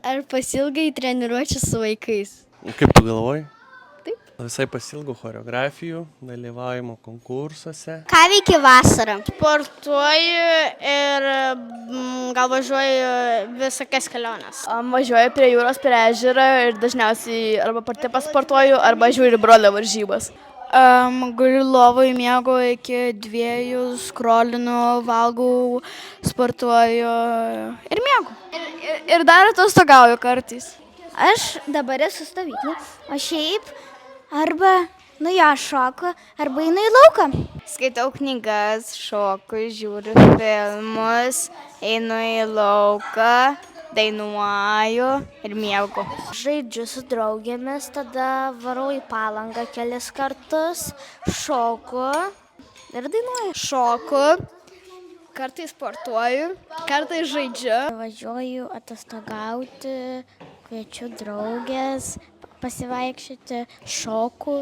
Ar pasilgai treniruočių su vaikais? Kaip tu galvoji? Taip. Visai pasilgau choreografijų, dalyvavimo konkursuose. Ką veiki vasarą? Sportuoju ir gal važiuoju visokias keliones. Važiuoju prie jūros, prie ežero ir dažniausiai arba pati pasportuoju, arba žiūriu brolio varžybas. Guliu lovoj, miegu iki 2, skrolinu, valgau, sportuoju ir miegu. Ir dar atostogauju kartais. Aš dabar esu stovyklą, o šiaip arba šoku, arba einu į lauką. Skaitau knygas, šoku, žiūriu filmus, einu į lauką, dainuoju ir miegu. Žaidžiu su draugėmis, tada varau į Palangą kelis kartus, šoku ir dainuoju. Šoku, kartais sportuoju, kartais žaidžiu. Važiuoju atostogauti, kviečiu draugės, pasivaikščioti, šoku.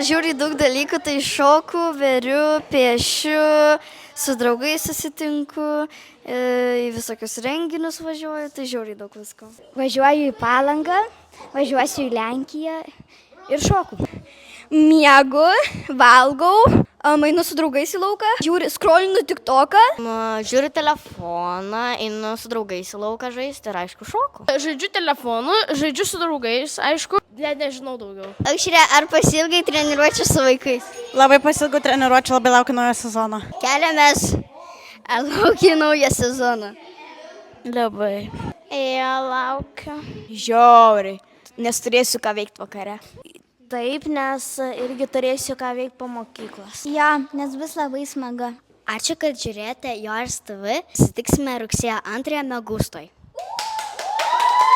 Žiūriu daug dalykų, tai šoku, veriu, piešiu, su draugais susitinku, į visokius renginius važiuoju, tai žiūriu daug visko. Važiuoju į Palangą, važiuosiu į Lenkiją ir šoku. Miegu, valgau, einu su draugais į lauką, skrolinu TikToką. Žiūriu telefoną, einu su draugais į lauką žaisti ir aišku šoku. Žaidžiu telefonu, žaidžiu su draugais, aišku, nežinau daugiau. Aušrė, ar pasilgai treniruočių su vaikais? Labai pasilgau treniruočių, labai laukiu naujo sezono. Keliamės, ar lauki naują sezoną? Labai. Laukiu. Žiauriai, nes turėsiu ką veikti vakare. Taip, nes irgi turėsiu ką veikti po mokyklos. Ja, nes bus labai smaga. Ačiū, kad žiūrėjote Yours TV. Susitiksime rugsėjo 2 Megustoj.